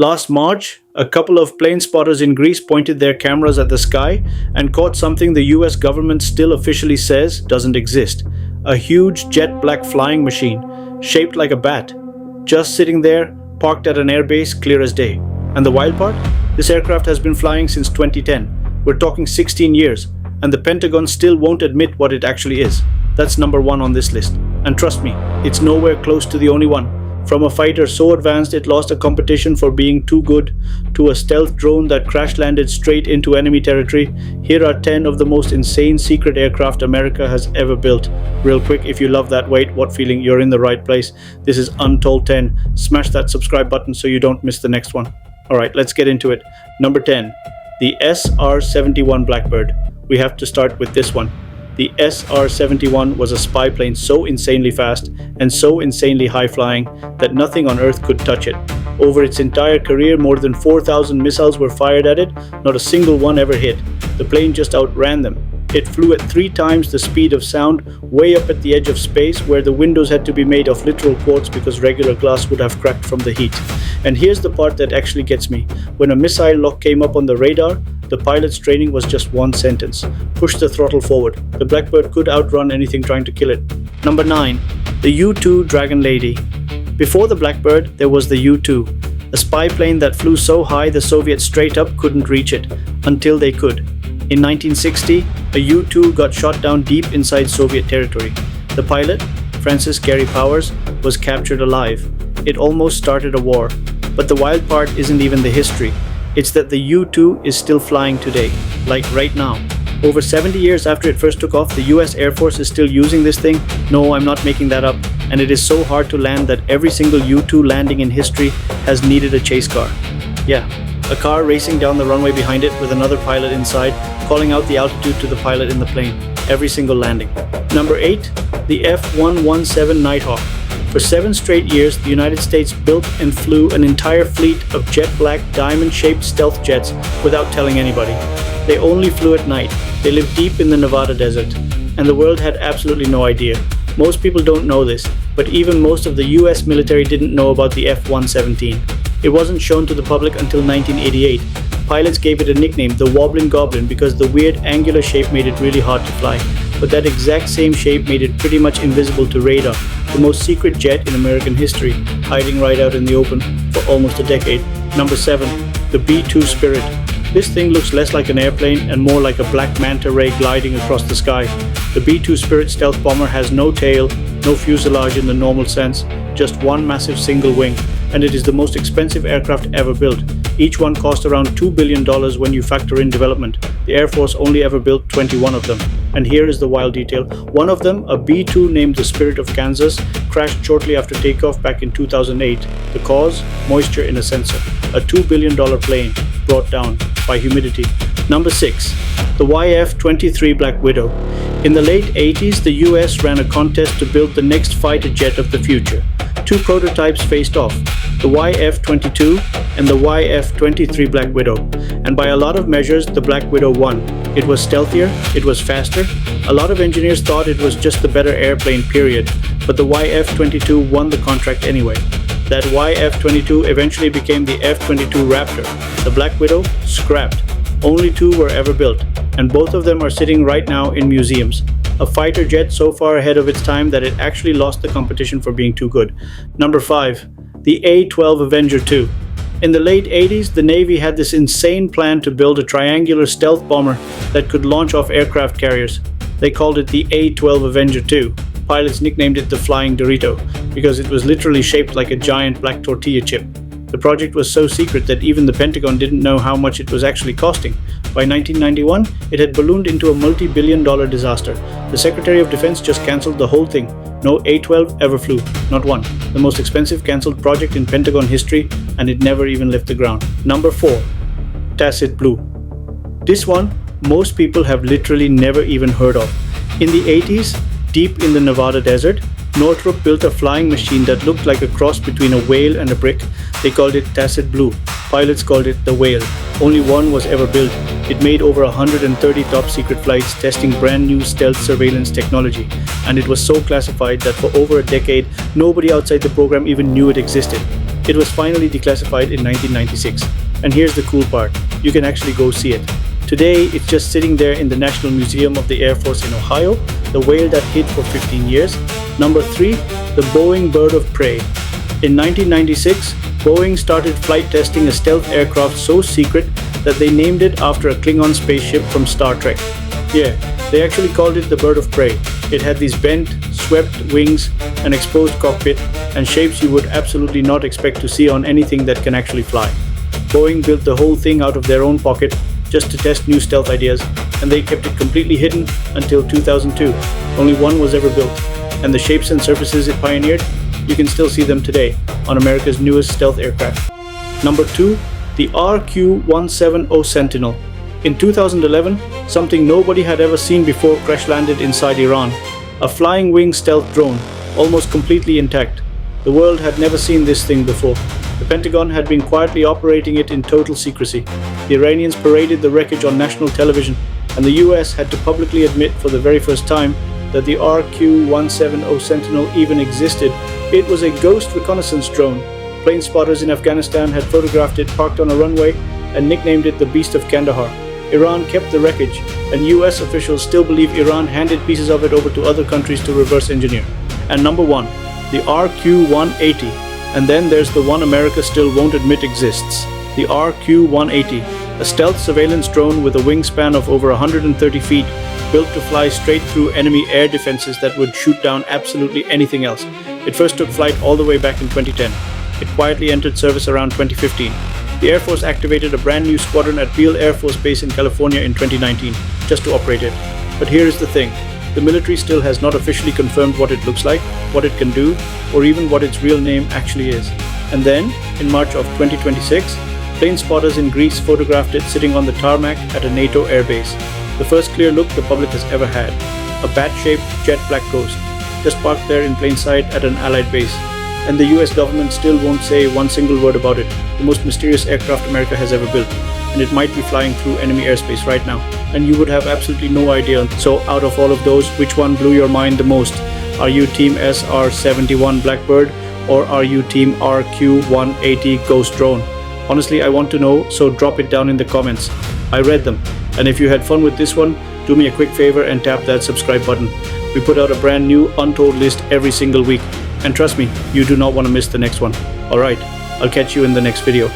Last March, a couple of plane spotters in Greece pointed their cameras at the sky and caught something the US government still officially says doesn't exist. A huge jet black flying machine, shaped like a bat, just sitting there, parked at an airbase clear as day. And the wild part? This aircraft has been flying since 2010. We're talking 16 years, and the Pentagon still won't admit what it actually is. That's number one on this list. And trust me, it's nowhere close to the only one. From a fighter so advanced it lost a competition for being too good, to a stealth drone that crash-landed straight into enemy territory, here are 10 of the most insane secret aircraft America has ever built. Real quick, if you love that weight, what feeling, you're in the right place. This is Untold 10. Smash that subscribe button so you don't miss the next one. Alright, let's get into it. Number 10. The SR-71 Blackbird. We have to start with this one. The SR-71 was a spy plane so insanely fast and so insanely high-flying that nothing on Earth could touch it. Over its entire career, more than 4,000 missiles were fired at it, not a single one ever hit. The plane just outran them. It flew at 3 times the speed of sound, way up at the edge of space where the windows had to be made of literal quartz because regular glass would have cracked from the heat. And here's the part that actually gets me. When a missile lock came up on the radar, the pilot's training was just one sentence: push the throttle forward. The Blackbird could outrun anything trying to kill it. Number 9. The U-2 Dragon Lady. Before the Blackbird, there was the U-2, a spy plane that flew so high the Soviets straight up couldn't reach it, until they could. In 1960, a U-2 got shot down deep inside Soviet territory. The pilot, Francis Gary Powers, was captured alive. It almost started a war. But the wild part isn't even the history. It's that the U-2 is still flying today, like right now. Over 70 years after it first took off, the US Air Force is still using this thing. No, I'm not making that up. And it is so hard to land that every single U-2 landing in history has needed a chase car. Yeah, a car racing down the runway behind it with another pilot inside, calling out the altitude to the pilot in the plane. Every single landing. Number 8. The F-117 Nighthawk. For 7 straight years, the United States built and flew an entire fleet of jet black, diamond-shaped stealth jets without telling anybody. They only flew at night. They lived deep in the Nevada desert. And the world had absolutely no idea. Most people don't know this, but even most of the US military didn't know about the F-117. It wasn't shown to the public until 1988. Pilots gave it a nickname, the Wobbling Goblin, because the weird angular shape made it really hard to fly. But that exact same shape made it pretty much invisible to radar, the most secret jet in American history, hiding right out in the open for almost a decade. Number 7. The B-2 Spirit. This thing looks less like an airplane and more like a black manta ray gliding across the sky. The B-2 Spirit stealth bomber has no tail, no fuselage in the normal sense, just one massive single wing, and it is the most expensive aircraft ever built. Each one cost around $2 billion when you factor in development. The Air Force only ever built 21 of them. And here is the wild detail. One of them, a B-2 named the Spirit of Kansas, crashed shortly after takeoff back in 2008. The cause? Moisture in a sensor. A $2 billion plane brought down by humidity. Number 6. The YF-23 Black Widow. In the late 80s, the US ran a contest to build the next fighter jet of the future. 2 prototypes faced off, the YF-22 and the YF-23 Black Widow, and by a lot of measures the Black Widow won. It was stealthier, it was faster. A lot of engineers thought it was just the better airplane, period, but the YF-22 won the contract anyway. That YF-22 eventually became the F-22 Raptor. The Black Widow, scrapped. Only 2 were ever built, and both of them are sitting right now in museums. A fighter jet so far ahead of its time that it actually lost the competition for being too good. Number 5. The A-12 Avenger II. In the late 80s, the Navy had this insane plan to build a triangular stealth bomber that could launch off aircraft carriers. They called it the A-12 Avenger II. Pilots nicknamed it the Flying Dorito because it was literally shaped like a giant black tortilla chip. The project was so secret that even the Pentagon didn't know how much it was actually costing. By 1991, it had ballooned into a multi-billion-dollar disaster. The Secretary of Defense just cancelled the whole thing. No A-12 ever flew, not one. The most expensive cancelled project in Pentagon history, and it never even left the ground. Number 4. Tacit Blue. This one, most people have literally never even heard of. In the 80s, deep in the Nevada desert, Northrop built a flying machine that looked like a cross between a whale and a brick. They called it Tacit Blue. Pilots called it the Whale. Only one was ever built. It made over 130 top-secret flights testing brand-new stealth surveillance technology, and it was so classified that for over a decade, nobody outside the program even knew it existed. It was finally declassified in 1996. And here's the cool part, you can actually go see it. Today, it's just sitting there in the National Museum of the Air Force in Ohio, the whale that hid for 15 years. Number 3, the Boeing Bird of Prey. In 1996, Boeing started flight testing a stealth aircraft so secret that they named it after a Klingon spaceship from Star Trek. Yeah, they actually called it the Bird of Prey. It had these bent, swept wings, an exposed cockpit, and shapes you would absolutely not expect to see on anything that can actually fly. Boeing built the whole thing out of their own pocket just to test new stealth ideas, and they kept it completely hidden until 2002. Only one was ever built, and the shapes and surfaces it pioneered, you can still see them today on America's newest stealth aircraft. Number 2, the RQ-170 Sentinel. In 2011, something nobody had ever seen before crash-landed inside Iran. A flying wing stealth drone, almost completely intact. The world had never seen this thing before. The Pentagon had been quietly operating it in total secrecy. The Iranians paraded the wreckage on national television, and the US had to publicly admit for the very first time that the RQ-170 Sentinel even existed. It was a ghost reconnaissance drone. Plane spotters in Afghanistan had photographed it parked on a runway and nicknamed it the Beast of Kandahar. Iran kept the wreckage, and US officials still believe Iran handed pieces of it over to other countries to reverse engineer. And number 1, the RQ-180. And then there's the one America still won't admit exists, the RQ-180, a stealth surveillance drone with a wingspan of over 130 feet, built to fly straight through enemy air defenses that would shoot down absolutely anything else. It first took flight all the way back in 2010. It quietly entered service around 2015. The Air Force activated a brand new squadron at Beale Air Force Base in California in 2019, just to operate it. But here is the thing. The military still has not officially confirmed what it looks like, what it can do, or even what its real name actually is. And then, in March of 2026, plane spotters in Greece photographed it sitting on the tarmac at a NATO airbase. The first clear look the public has ever had. A bat-shaped jet black ghost, just parked there in plain sight at an Allied base. And the US government still won't say one single word about it, the most mysterious aircraft America has ever built. And it might be flying through enemy airspace right now, and you would have absolutely no idea. So out of all of those, which one blew your mind the most? Are you team SR-71 Blackbird, or are you team RQ-180 Ghost Drone? Honestly, I want to know, so drop it down in the comments. I read them, and if you had fun with this one, do me a quick favor and tap that subscribe button. We put out a brand new Untold list every single week, and trust me, you do not want to miss the next one. Alright, I'll catch you in the next video.